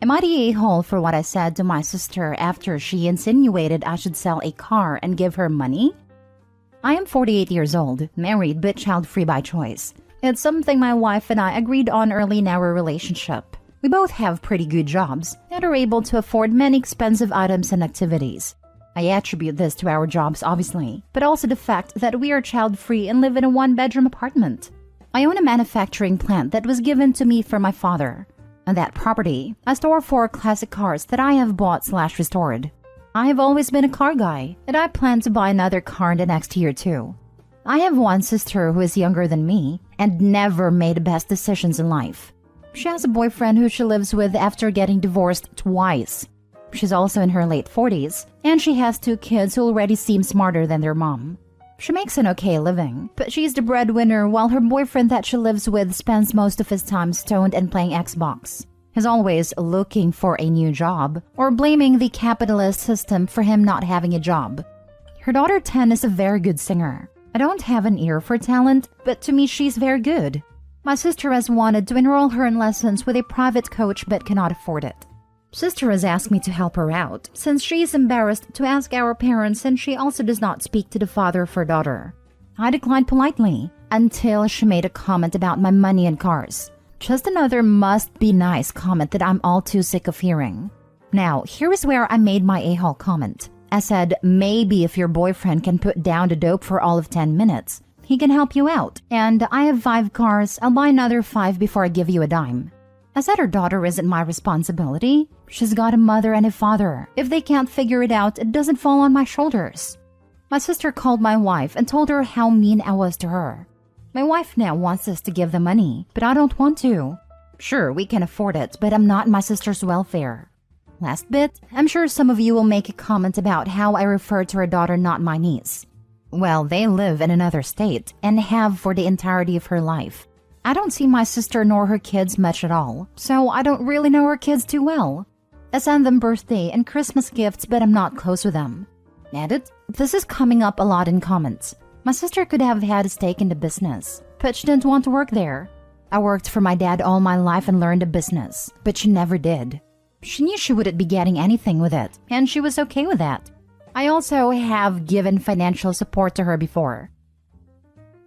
Am I the a-hole for what I said to my sister after she insinuated I should sell a car and give her money? I am 48 years old, married but child-free by choice. It's something my wife and I agreed on early in our relationship. We both have pretty good jobs and are able to afford many expensive items and activities. I attribute this to our jobs, obviously, but also the fact that we are child-free and live in a one-bedroom apartment. I own a manufacturing plant that was given to me from my father. On that property, I store 4 classic cars that I have bought/restored. I have always been a car guy, and I plan to buy another car in the next year too. I have one sister who is younger than me and never made the best decisions in life. She has a boyfriend who she lives with after getting divorced twice. She's also in her late 40s, and she has 2 kids who already seem smarter than their mom. She makes an okay living, but she's the breadwinner while her boyfriend that she lives with spends most of his time stoned and playing Xbox. He's always looking for a new job or blaming the capitalist system for him not having a job. Her daughter 10 is a very good singer. I don't have an ear for talent, but to me she's very good. My sister has wanted to enroll her in lessons with a private coach but cannot afford it. Sister has asked me to help her out, since she is embarrassed to ask our parents and she also does not speak to the father of her daughter. I declined politely, until she made a comment about my money and cars. Just another must-be-nice comment that I'm all too sick of hearing. Now, here is where I made my a-hole comment. I said, maybe if your boyfriend can put down the dope for all of 10 minutes, he can help you out. And I have 5 cars, I'll buy another 5 before I give you a dime. I said her daughter isn't my responsibility. She's got a mother and a father. If they can't figure it out, it doesn't fall on my shoulders. My sister called my wife and told her how mean I was to her. My wife now wants us to give the money, but I don't want to. Sure, we can afford it, but I'm not in my sister's welfare. Last bit, I'm sure some of you will make a comment about how I refer to her daughter, not my niece. Well, they live in another state and have for the entirety of her life. I don't see my sister nor her kids much at all, so I don't really know her kids too well. I send them birthday and Christmas gifts, but I'm not close with them. Edit, this is coming up a lot in comments. My sister could have had a stake in the business, but she didn't want to work there. I worked for my dad all my life and learned a business, but she never did. She knew she wouldn't be getting anything with it, and she was okay with that. I also have given financial support to her before.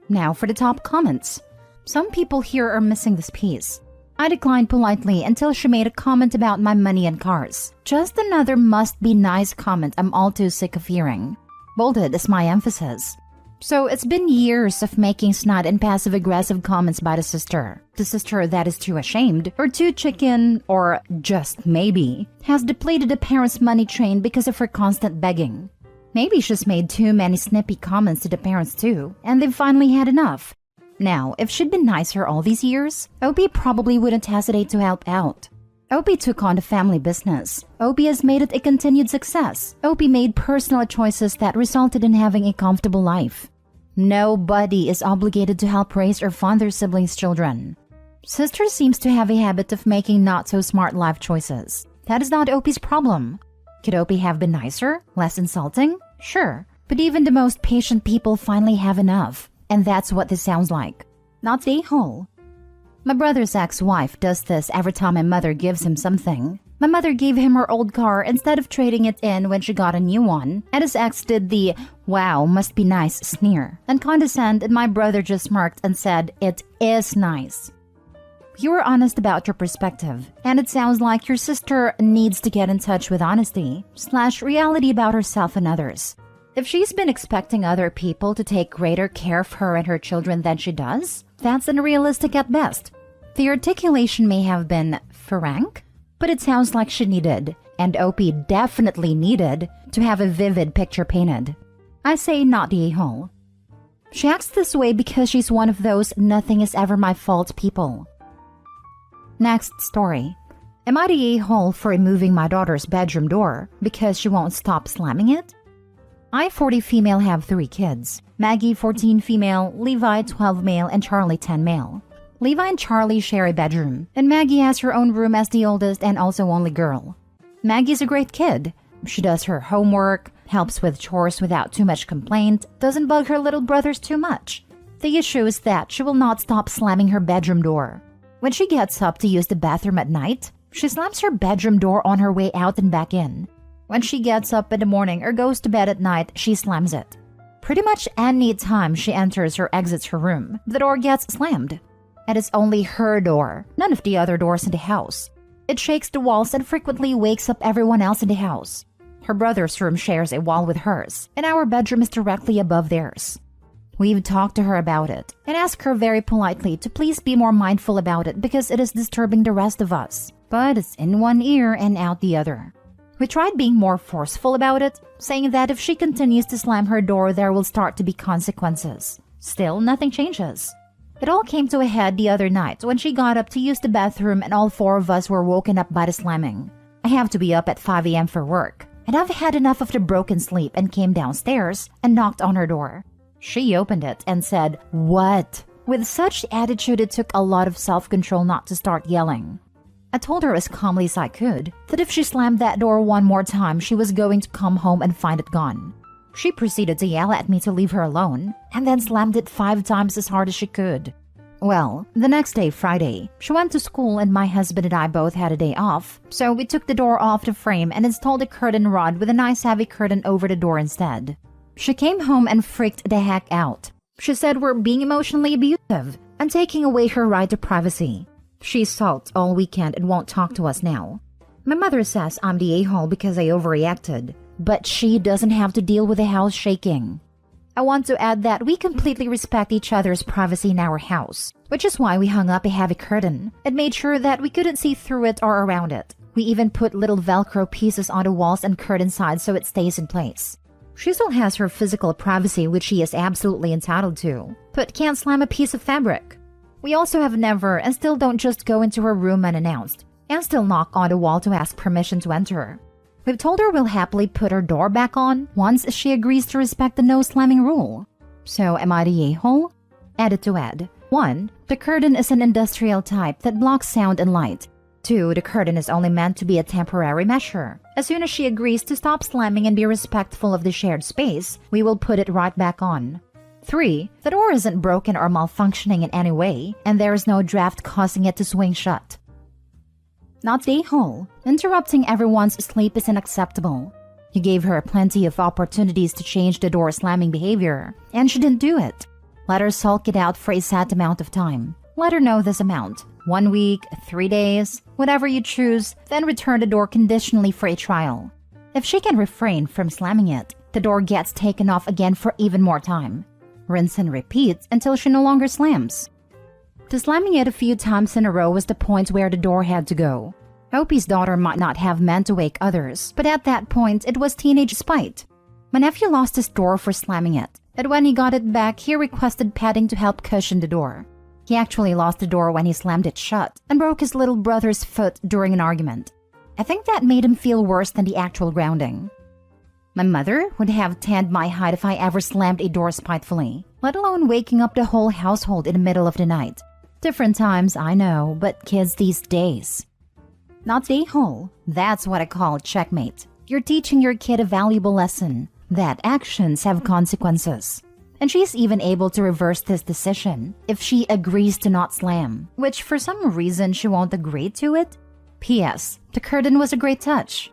Now for the top comments. Some people here are missing this piece. I declined politely until she made a comment about my money and cars. Just another must-be-nice comment I'm all too sick of hearing. Bolded is my emphasis. So it's been years of making snide and passive-aggressive comments by the sister. The sister that is too ashamed, or too chicken, or just maybe, has depleted the parents' money train because of her constant begging. Maybe she's made too many snippy comments to the parents too, and they've finally had enough. Now, if she'd been nicer all these years, Opie probably wouldn't hesitate to help out. Opie took on the family business. Opie has made it a continued success. Opie made personal choices that resulted in having a comfortable life. Nobody is obligated to help raise or fund their siblings' children. Sister seems to have a habit of making not-so-smart life choices. That is not Opie's problem. Could Opie have been nicer? Less insulting? Sure. But even the most patient people finally have enough. And that's what this sounds like. Not the a-hole. My brother's ex-wife does this every time my mother gives him something. My mother gave him her old car instead of trading it in when she got a new one, and his ex did the "wow, must be nice" sneer and condescend, and my brother just smirked and said, "It is nice." You were honest about your perspective, and it sounds like your sister needs to get in touch with honesty/reality about herself and others. If she's been expecting other people to take greater care of her and her children than she does, that's unrealistic at best. The articulation may have been frank, but it sounds like she needed, and Opie definitely needed, to have a vivid picture painted. I say not the a-hole. She acts this way because she's one of those nothing is ever my fault people. Next story. Am I the a-hole for removing my daughter's bedroom door because she won't stop slamming it? I, 40 female, have 3 kids. Maggie, 14 female, Levi, 12 male, and Charlie, 10 male. Levi and Charlie share a bedroom, and Maggie has her own room as the oldest and also only girl. Maggie's a great kid. She does her homework, helps with chores without too much complaint, doesn't bug her little brothers too much. The issue is that she will not stop slamming her bedroom door. When she gets up to use the bathroom at night, She slams her bedroom door on her way out and back in. When she gets up in the morning or goes to bed at night, she slams it. Pretty much any time she enters or exits her room, the door gets slammed. And it's only her door, none of the other doors in the house. It shakes the walls and frequently wakes up everyone else in the house. Her brother's room shares a wall with hers, and our bedroom is directly above theirs. We've talked to her about it and asked her very politely to please be more mindful about it because it is disturbing the rest of us. But it's in one ear and out the other. We tried being more forceful about it, saying that if she continues to slam her door, there will start to be consequences. Still, nothing changes. It all came to a head the other night when she got up to use the bathroom and all four of us were woken up by the slamming. I have to be up at 5 a.m. for work, and I've had enough of the broken sleep and came downstairs and knocked on her door. She opened it and said, "What?" with such attitude it took a lot of self-control not to start yelling. I told her as calmly as I could that if she slammed that door one more time, she was going to come home and find it gone. She proceeded to yell at me to leave her alone and then slammed it 5 times as hard as she could. Well, the next day, Friday, she went to school and my husband and I both had a day off, so we took the door off the frame and installed a curtain rod with a nice heavy curtain over the door instead. She came home and freaked the heck out. She said we're being emotionally abusive and taking away her right to privacy. She sulked all weekend and won't talk to us now. My mother says I'm the a-hole because I overreacted, but she doesn't have to deal with the house shaking. I want to add that we completely respect each other's privacy in our house, which is why we hung up a heavy curtain and made sure that we couldn't see through it or around it. We even put little Velcro pieces on the walls and curtain sides so it stays in place. She still has her physical privacy, which she is absolutely entitled to, but can't slam a piece of fabric. We also have never and still don't just go into her room unannounced and still knock on the wall to ask permission to enter. We've told her we'll happily put her door back on once she agrees to respect the no slamming rule. So am I the a-hole? Added to add. 1. The curtain is an industrial type that blocks sound and light. 2. The curtain is only meant to be a temporary measure. As soon as she agrees to stop slamming and be respectful of the shared space, we will put it right back on. 3. The door isn't broken or malfunctioning in any way, and there is no draft causing it to swing shut. Not the a-hole. Interrupting everyone's sleep is unacceptable. You gave her plenty of opportunities to change the door slamming behavior, and she didn't do it. Let her sulk it out for a set amount of time. Let her know this amount. 1 week, 3 days, whatever you choose, then return the door conditionally for a trial. If she can refrain from slamming it, the door gets taken off again for even more time. Rinse and repeat until she no longer slams. The slamming it a few times in a row was the point where the door had to go. Opie's daughter might not have meant to wake others, but at that point it was teenage spite. My nephew lost his door for slamming it, and when he got it back, he requested padding to help cushion the door. He actually lost the door when he slammed it shut and broke his little brother's foot during an argument. I think that made him feel worse than the actual grounding. My mother would have tanned my hide if I ever slammed a door spitefully, let alone waking up the whole household in the middle of the night. Different times, I know, but kids these days. Not the a-hole. That's what I call checkmate. You're teaching your kid a valuable lesson, that actions have consequences. And she's even able to reverse this decision if she agrees to not slam, which for some reason she won't agree to it. P.S. The curtain was a great touch.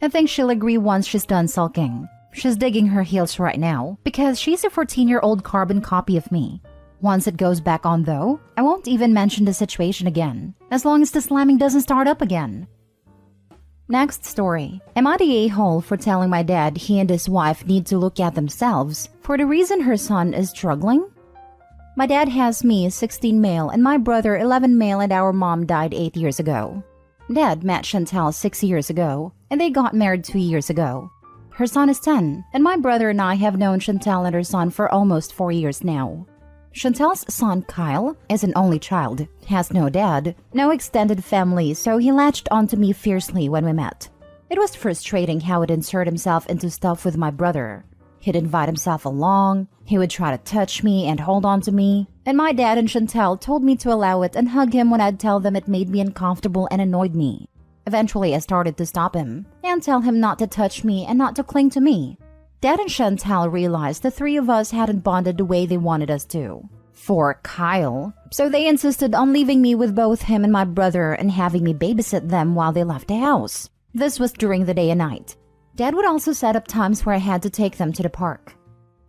I think she'll agree once she's done sulking. She's digging her heels right now because she's a 14-year-old carbon copy of me. Once it goes back on though, I won't even mention the situation again, as long as the slamming doesn't start up again. Next story. Am I the a-hole for telling my dad he and his wife need to look at themselves for the reason her son is struggling? My dad has me, 16 male, and my brother, 11 male, and our mom died 8 years ago. Dad met Chantal 6 years ago, and they got married 2 years ago. Her son is 10, and my brother and I have known Chantal and her son for almost 4 years now. Chantal's son, Kyle, is an only child, has no dad, no extended family, so he latched onto me fiercely when we met. It was frustrating how he'd insert himself into stuff with my brother. He'd invite himself along, he would try to touch me and hold on to me, and my dad and Chantal told me to allow it and hug him when I'd tell them it made me uncomfortable and annoyed me. Eventually, I started to stop him and tell him not to touch me and not to cling to me. Dad and Chantal realized the three of us hadn't bonded the way they wanted us to. for Kyle. So they insisted on leaving me with both him and my brother and having me babysit them while they left the house. This was during the day and night. Dad would also set up times where I had to take them to the park.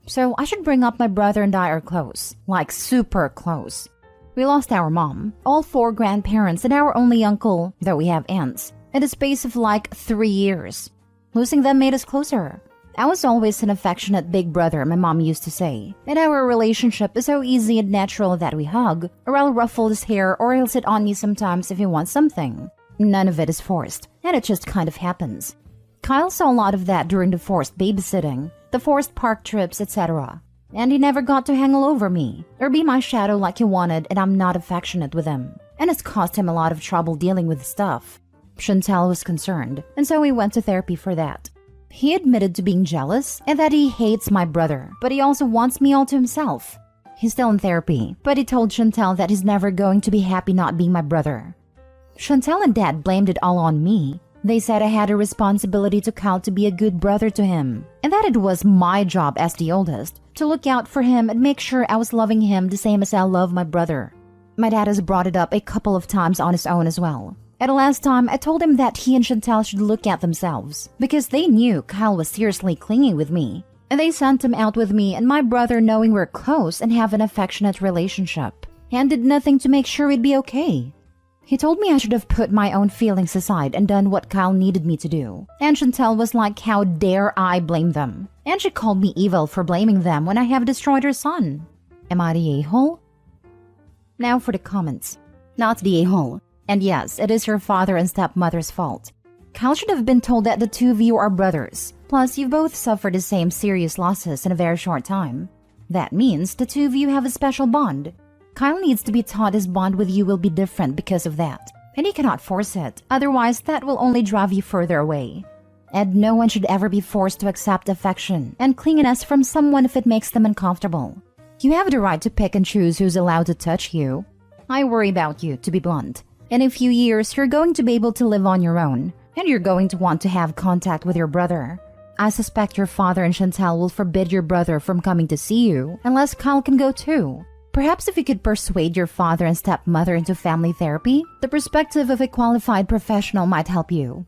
So I should bring up my brother and I are close, like super close. We lost our mom, all 4 grandparents, and our only uncle, though we have aunts, in a space of like 3 years. Losing them made us closer. I was always an affectionate big brother, my mom used to say, and our relationship is so easy and natural that we hug, or I'll ruffle his hair, or he'll sit on me sometimes if he wants something. None of it is forced, and it just kind of happens. Kyle saw a lot of that during the forced babysitting, the forced park trips, etc. And he never got to hang all over me, or be my shadow like he wanted, and I'm not affectionate with him. And it's caused him a lot of trouble dealing with stuff. Chantal was concerned, and so we went to therapy for that. He admitted to being jealous and that he hates my brother, but he also wants me all to himself. He's still in therapy, but he told Chantal that he's never going to be happy not being my brother. Chantal and Dad blamed it all on me. They said I had a responsibility to Kyle to be a good brother to him, and that it was my job as the oldest to look out for him and make sure I was loving him the same as I love my brother. My dad has brought it up a couple of times on his own as well. At the last time, I told him that he and Chantal should look at themselves because they knew Kyle was seriously clinging with me, and they sent him out with me and my brother knowing we're close and have an affectionate relationship, and did nothing to make sure we'd be okay. He told me I should have put my own feelings aside and done what Kyle needed me to do, and Chantal was like, how dare I blame them? And she called me evil for blaming them when I have destroyed her son. Am I the a-hole? Now for the comments. Not the a-hole. And yes, it is your father and stepmother's fault. Kyle should have been told that the two of you are brothers. Plus, you've both suffered the same serious losses in a very short time. That means the two of you have a special bond. Kyle needs to be taught his bond with you will be different because of that. And he cannot force it, otherwise that will only drive you further away. And no one should ever be forced to accept affection and clinginess from someone if it makes them uncomfortable. You have the right to pick and choose who's allowed to touch you. I worry about you, to be blunt. In a few years, you're going to be able to live on your own, and you're going to want to have contact with your brother. I suspect your father and Chantal will forbid your brother from coming to see you unless Kyle can go too. Perhaps if you could persuade your father and stepmother into family therapy, the perspective of a qualified professional might help you.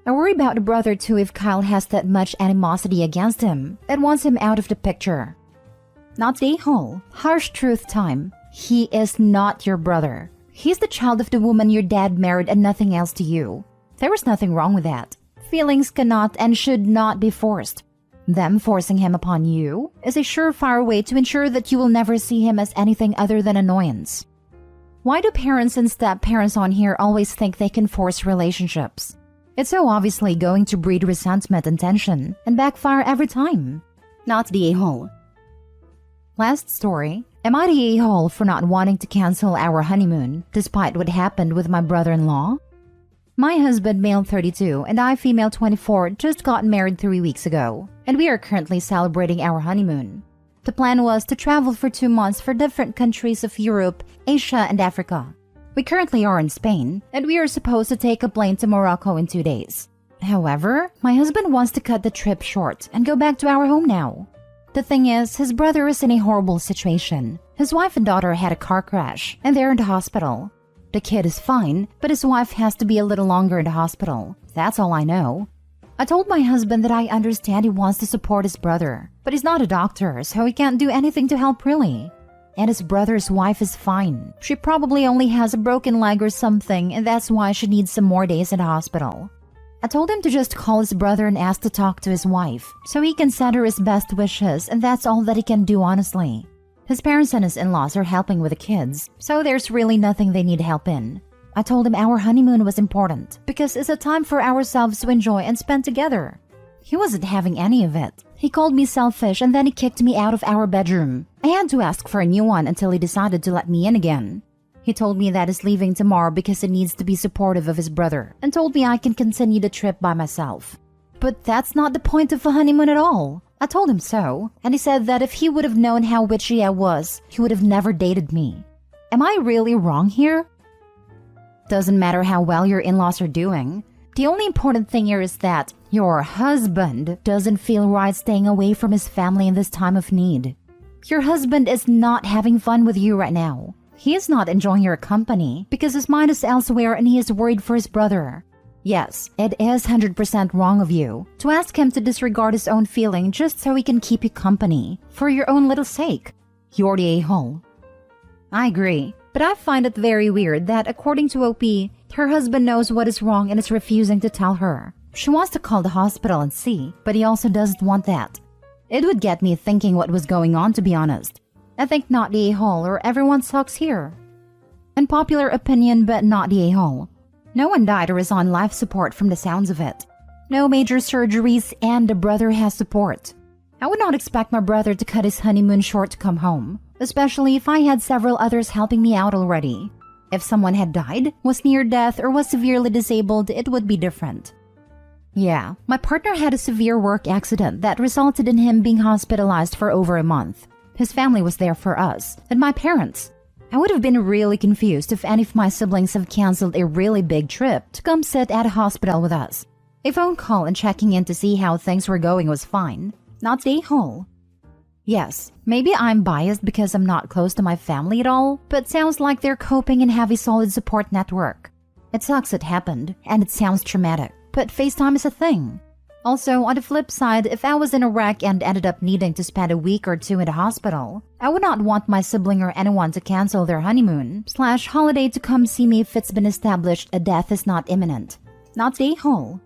I worry about the brother too if Kyle has that much animosity against him that wants him out of the picture. Not the a-hole. Harsh truth time. He is not your brother. He's the child of the woman your dad married and nothing else to you. There was nothing wrong with that. Feelings cannot and should not be forced. Them forcing him upon you is a surefire way to ensure that you will never see him as anything other than annoyance. Why do parents and step-parents on here always think they can force relationships? It's so obviously going to breed resentment and tension and backfire every time. Not the a-hole. Last story. Am I the a-hole for not wanting to cancel our honeymoon despite what happened with my brother-in-law? My husband, male 32, and I, female 24, just got married 3 weeks ago, and we are currently celebrating our honeymoon. The plan was to travel for 2 months for different countries of Europe, Asia, and Africa. We currently are in Spain, and we are supposed to take a plane to Morocco in 2 days. However, my husband wants to cut the trip short and go back to our home now. The thing is, his brother is in a horrible situation. His wife and daughter had a car crash, and they're in the hospital. The kid is fine, but his wife has to be a little longer in the hospital. That's all I know. I told my husband that I understand he wants to support his brother, but he's not a doctor, so he can't do anything to help really. And his brother's wife is fine. She probably only has a broken leg or something, and that's why she needs some more days in the hospital. I told him to just call his brother and ask to talk to his wife, so he can send her his best wishes, and that's all that he can do honestly. His parents and his in-laws are helping with the kids, so there's really nothing they need help in. I told him our honeymoon was important, because it's a time for ourselves to enjoy and spend together. He wasn't having any of it. He called me selfish and then he kicked me out of our bedroom. I had to ask for a new one until he decided to let me in again. He told me that he's leaving tomorrow because he needs to be supportive of his brother, and told me I can continue the trip by myself. But that's not the point of a honeymoon at all. I told him so, and he said that if he would have known how witchy I was, he would have never dated me. Am I really wrong here? Doesn't matter how well your in-laws are doing. The only important thing here is that your husband doesn't feel right staying away from his family in this time of need. Your husband is not having fun with you right now. He is not enjoying your company because his mind is elsewhere and he is worried for his brother. Yes, it is 100% wrong of you to ask him to disregard his own feeling just so he can keep you company for your own little sake. You're the a-hole. I agree, but I find it very weird that according to OP, her husband knows what is wrong and is refusing to tell her. She wants to call the hospital and see, but he also doesn't want that. It would get me thinking what was going on, to be honest. I think not the a-hole or everyone sucks here. Unpopular opinion, but not the a-hole. No one died or is on life support from the sounds of it. No major surgeries and the brother has support. I would not expect my brother to cut his honeymoon short to come home, especially if I had several others helping me out already. If someone had died, was near death, or was severely disabled, it would be different. Yeah, my partner had a severe work accident that resulted in him being hospitalized for over a month. His family was there for us, and my parents. I would have been really confused if any of my siblings have canceled a really big trip to come sit at a hospital with us. A phone call and checking in to see how things were going was fine, not the a-hole. Yes, maybe I'm biased because I'm not close to my family at all, but sounds like they're coping and have a solid support network. It sucks it happened, and it sounds traumatic, but FaceTime is a thing. Also, on the flip side, if I was in a wreck and ended up needing to spend a week or two in the hospital, I would not want my sibling or anyone to cancel their honeymoon/holiday to come see me if it's been established a death is not imminent. Not the a-hole.